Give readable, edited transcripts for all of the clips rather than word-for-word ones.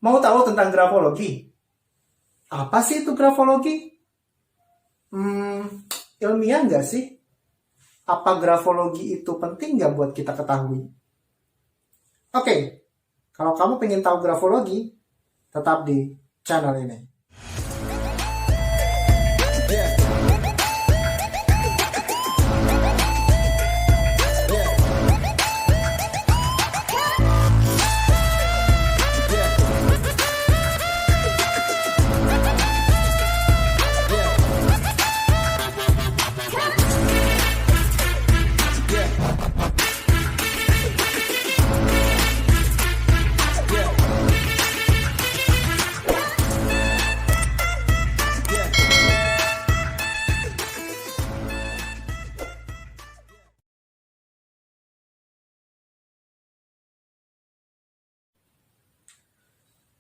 Mau tahu tentang grafologi? Apa sih itu grafologi? Ilmiah nggak sih? Apa grafologi itu penting nggak buat kita ketahui? Oke, kalau kamu pengen tahu grafologi, tetap di channel ini.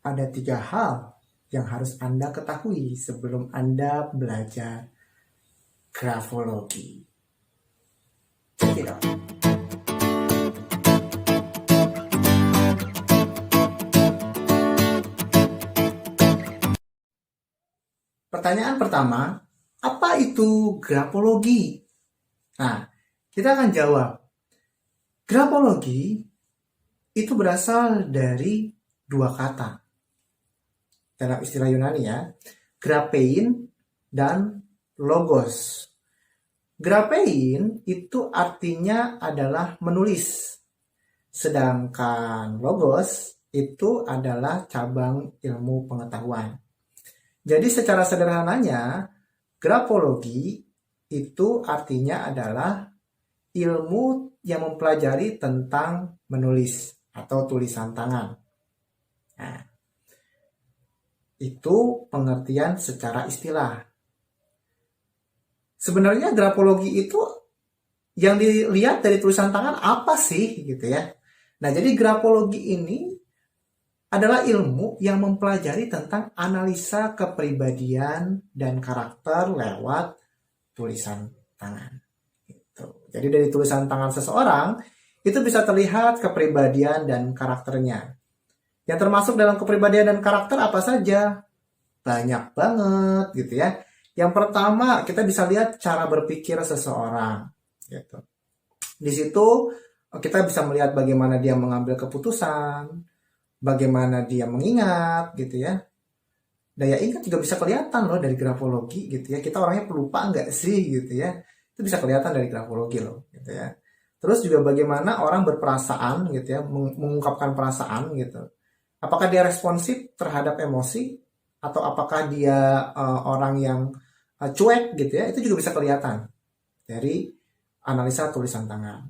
Ada 3 hal yang harus Anda ketahui sebelum Anda belajar grafologi. Check it out. Pertanyaan pertama, apa itu grafologi? Nah, kita akan jawab. Grafologi itu berasal dari 2 kata. Dalam istilah Yunani ya, grapein dan logos. Grapein itu artinya adalah menulis, sedangkan logos itu adalah cabang ilmu pengetahuan. Jadi secara sederhananya, grafologi itu artinya adalah ilmu yang mempelajari tentang menulis atau tulisan tangan. Nah, itu pengertian secara istilah. Sebenarnya grafologi itu yang dilihat dari tulisan tangan apa sih gitu ya. Nah, jadi grafologi ini adalah ilmu yang mempelajari tentang analisa kepribadian dan karakter lewat tulisan tangan. Gitu. Jadi dari tulisan tangan seseorang itu bisa terlihat kepribadian dan karakternya. Yang termasuk dalam kepribadian dan karakter apa saja? Banyak banget gitu ya. Yang pertama kita bisa lihat cara berpikir seseorang gitu. Di situ kita bisa melihat bagaimana dia mengambil keputusan, bagaimana dia mengingat gitu ya. Daya ingat juga bisa kelihatan loh dari grafologi gitu ya. Kita orangnya pelupa nggak sih gitu ya. Itu bisa kelihatan dari grafologi loh gitu ya. Terus juga bagaimana orang berperasaan gitu ya, mengungkapkan perasaan gitu. Apakah dia responsif terhadap emosi atau apakah dia orang yang cuek gitu ya, itu juga bisa kelihatan dari analisa tulisan tangan.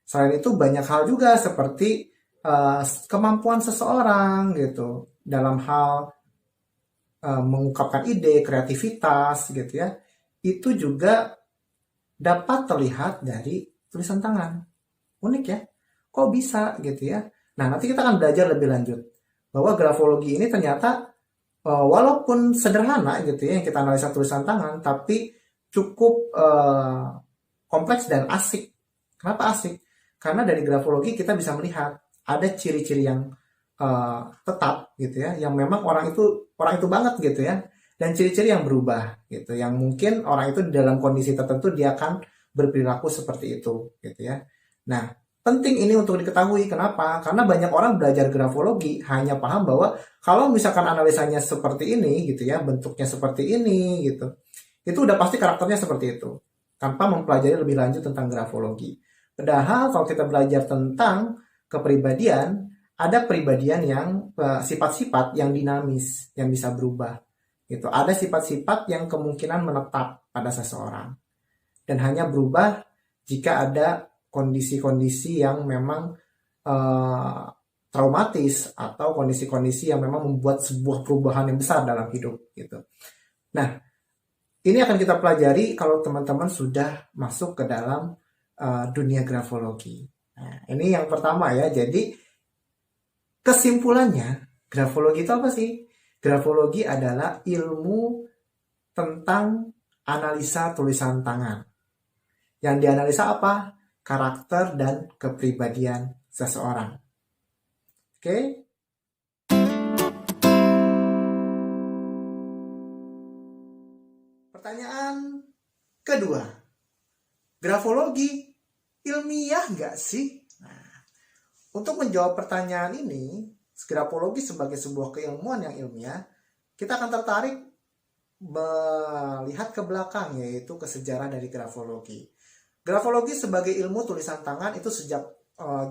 Selain itu banyak hal juga seperti kemampuan seseorang gitu dalam hal mengungkapkan ide, kreativitas gitu ya, itu juga dapat terlihat dari tulisan tangan. Unik ya, kok bisa gitu ya. Nah, nanti kita akan belajar lebih lanjut bahwa grafologi ini ternyata walaupun sederhana gitu ya yang kita analisa tulisan tangan, tapi cukup kompleks dan asik. Kenapa asik? Karena dari grafologi kita bisa melihat ada ciri-ciri yang tetap gitu ya, yang memang orang itu banget gitu ya, dan ciri-ciri yang berubah gitu, yang mungkin orang itu dalam kondisi tertentu dia akan berperilaku seperti itu gitu ya. Nah, penting ini untuk diketahui. Kenapa? Karena banyak orang belajar grafologi hanya paham bahwa kalau misalkan analisanya seperti ini gitu ya, bentuknya seperti ini gitu, itu udah pasti karakternya seperti itu, tanpa mempelajari lebih lanjut tentang grafologi. Padahal kalau kita belajar tentang kepribadian, ada pribadian yang sifat-sifat yang dinamis, yang bisa berubah. Gitu. Ada sifat-sifat yang kemungkinan menetap pada seseorang dan hanya berubah jika ada kondisi-kondisi yang memang traumatis atau kondisi-kondisi yang memang membuat sebuah perubahan yang besar dalam hidup gitu. Nah, ini akan kita pelajari kalau teman-teman sudah masuk ke dalam dunia grafologi. Nah, ini yang pertama ya. Jadi kesimpulannya, grafologi itu apa sih? Grafologi adalah ilmu tentang analisa tulisan tangan. Yang dianalisa apa? Karakter dan kepribadian seseorang. Oke? Pertanyaan kedua, grafologi ilmiah nggak sih? Nah, untuk menjawab pertanyaan ini, grafologi sebagai sebuah keilmuan yang ilmiah, kita akan tertarik melihat ke belakang, yaitu ke sejarah dari grafologi. Grafologi sebagai ilmu tulisan tangan itu sejak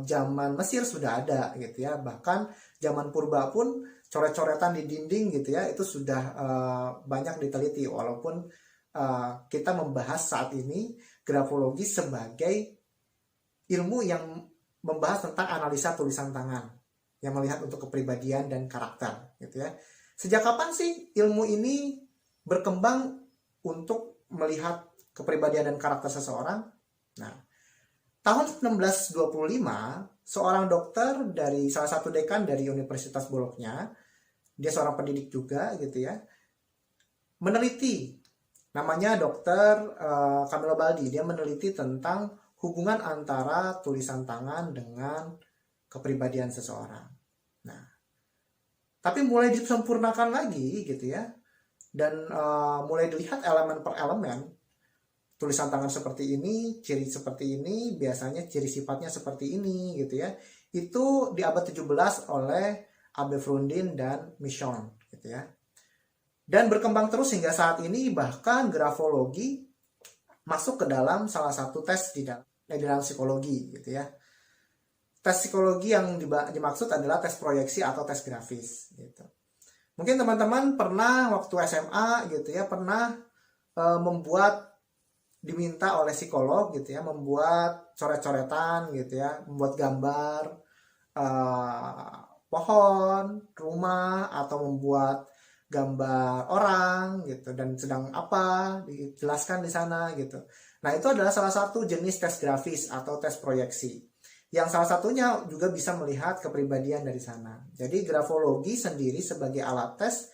zaman Mesir sudah ada gitu ya. Bahkan zaman purba pun coret-coretan di dinding gitu ya, itu sudah banyak diteliti, walaupun kita membahas saat ini grafologi sebagai ilmu yang membahas tentang analisa tulisan tangan yang melihat untuk kepribadian dan karakter gitu ya. Sejak kapan sih ilmu ini berkembang untuk melihat kepribadian dan karakter seseorang? Nah, tahun 1925, seorang dokter dari salah satu dekan dari Universitas Bologna, dia seorang pendidik juga gitu ya, meneliti, namanya dokter Camillo Baldi, dia meneliti tentang hubungan antara tulisan tangan dengan kepribadian seseorang. Nah, tapi mulai disempurnakan lagi gitu ya, dan mulai dilihat elemen per elemen. Tulisan tangan seperti ini, ciri seperti ini, biasanya ciri sifatnya seperti ini gitu ya. Itu di abad 17 oleh Abbe Frundin dan Michon gitu ya. Dan berkembang terus hingga saat ini, bahkan grafologi masuk ke dalam salah satu tes di dalam psikologi gitu ya. Tes psikologi yang dimaksud adalah tes proyeksi atau tes grafis gitu. Mungkin teman-teman pernah waktu SMA gitu ya, pernah diminta oleh psikolog gitu ya, membuat coret-coretan gitu ya, membuat gambar pohon, rumah, atau membuat gambar orang gitu, dan sedang apa dijelaskan di sana gitu. Nah, itu adalah salah satu jenis tes grafis atau tes proyeksi, yang salah satunya juga bisa melihat kepribadian dari sana. Jadi grafologi sendiri sebagai alat tes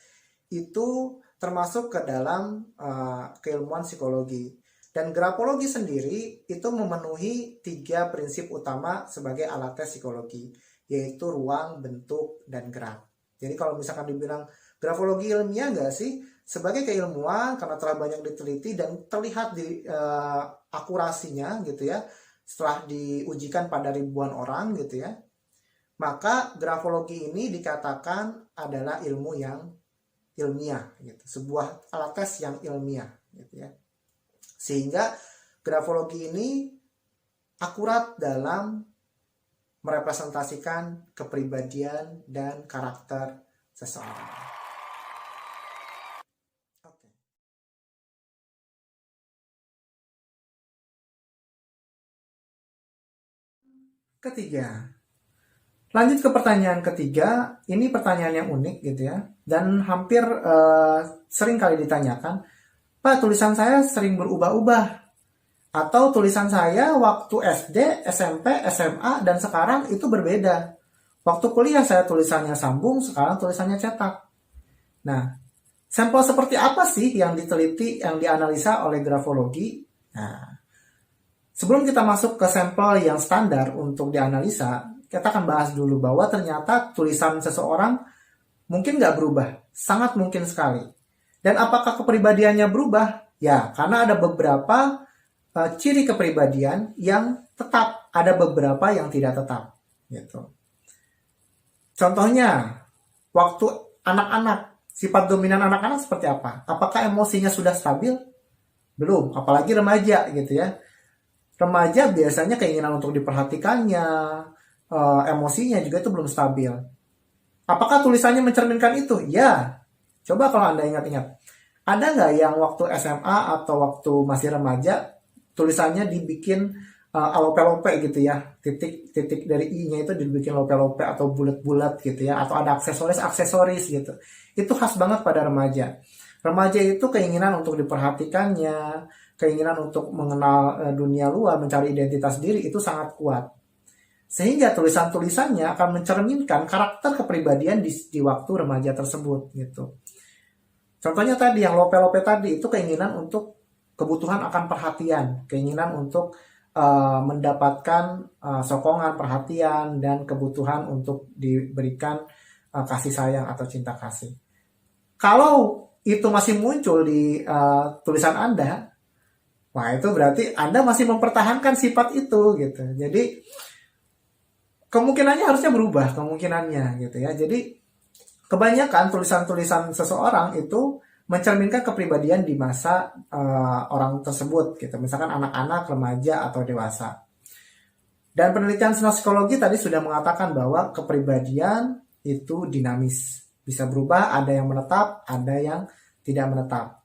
itu termasuk ke dalam keilmuan psikologi. Dan grafologi sendiri itu memenuhi 3 prinsip utama sebagai alat tes psikologi, yaitu ruang, bentuk, dan gerak. Jadi kalau misalkan dibilang grafologi ilmiah nggak sih? Sebagai keilmuan, karena telah banyak diteliti dan terlihat di akurasinya gitu ya, setelah diujikan pada ribuan orang gitu ya, maka grafologi ini dikatakan adalah ilmu yang ilmiah gitu, sebuah alat tes yang ilmiah gitu ya. Sehingga grafologi ini akurat dalam merepresentasikan kepribadian dan karakter seseorang. Oke. Ketiga, lanjut ke pertanyaan ketiga. Ini pertanyaan yang unik gitu ya, dan hampir sering kali ditanyakan, Pak, tulisan saya sering berubah-ubah, atau tulisan saya waktu SD, SMP, SMA, dan sekarang itu berbeda. Waktu kuliah saya tulisannya sambung, sekarang tulisannya cetak. Nah, sampel seperti apa sih yang diteliti, yang dianalisa oleh grafologi? Nah, sebelum kita masuk ke sampel yang standar untuk dianalisa, kita akan bahas dulu bahwa ternyata tulisan seseorang mungkin nggak berubah, sangat mungkin sekali. Dan apakah kepribadiannya berubah? Ya, karena ada beberapa ciri kepribadian yang tetap, ada beberapa yang tidak tetap. Gitu. Contohnya, waktu anak-anak, sifat dominan anak-anak seperti apa? Apakah emosinya sudah stabil? Belum, apalagi remaja gitu ya. Remaja biasanya keinginan untuk diperhatikannya, emosinya juga itu belum stabil. Apakah tulisannya mencerminkan itu? Ya. Coba kalau Anda ingat-ingat, ada nggak yang waktu SMA atau waktu masih remaja tulisannya dibikin lope-lope gitu ya, titik dari I-nya itu dibikin lope-lope atau bulat-bulat gitu ya, atau ada aksesoris gitu. Itu khas banget pada remaja. Remaja itu keinginan untuk diperhatikannya, keinginan untuk mengenal dunia luar, mencari identitas diri itu sangat kuat. Sehingga tulisan-tulisannya akan mencerminkan karakter kepribadian di waktu remaja tersebut gitu. Contohnya tadi yang lope-lope tadi itu keinginan untuk kebutuhan akan perhatian, keinginan untuk mendapatkan sokongan, perhatian, dan kebutuhan untuk diberikan kasih sayang atau cinta kasih. Kalau itu masih muncul di tulisan Anda, wah itu berarti Anda masih mempertahankan sifat itu gitu. Jadi kemungkinannya harusnya berubah kemungkinannya gitu ya. Jadi kebanyakan tulisan-tulisan seseorang itu mencerminkan kepribadian di masa orang tersebut gitu. Misalkan anak-anak, remaja atau dewasa. Dan penelitian psikologi tadi sudah mengatakan bahwa kepribadian itu dinamis. Bisa berubah, ada yang menetap, ada yang tidak menetap.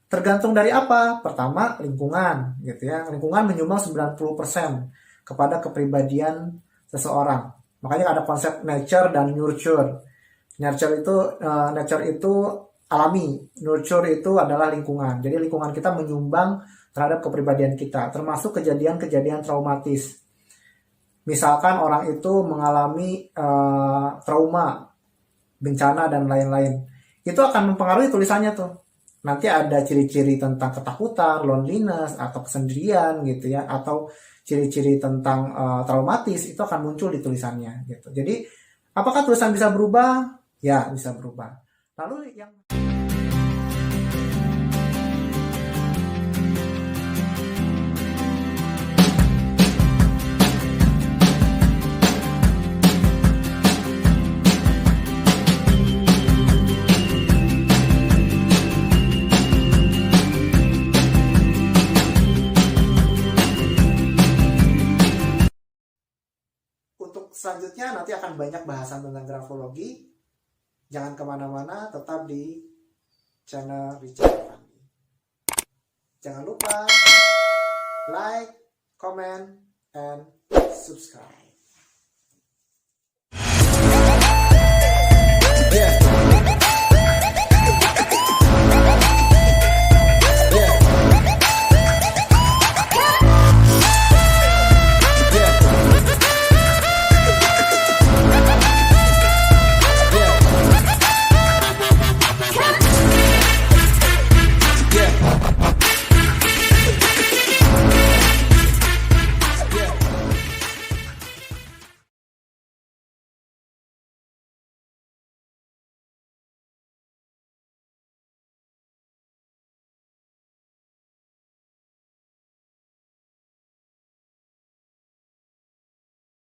Tergantung dari apa? Pertama, lingkungan gitu ya. Lingkungan menyumbang 90% kepada kepribadian seseorang. Makanya ada konsep nature dan nurture. Nature itu alami, nurture itu adalah lingkungan. Jadi lingkungan kita menyumbang terhadap kepribadian kita, termasuk kejadian-kejadian traumatis. Misalkan orang itu mengalami trauma, bencana dan lain-lain, itu akan mempengaruhi tulisannya tuh. Nanti ada ciri-ciri tentang ketakutan, loneliness atau kesendirian gitu ya, atau ciri-ciri tentang traumatis itu akan muncul di tulisannya gitu. Jadi apakah tulisan bisa berubah? Ya, bisa berubah. Lalu yang untuk selanjutnya nanti akan banyak bahasan tentang grafologi. Jangan kemana-mana, tetap di channel Richard Fandi. Jangan lupa like, comment, and subscribe.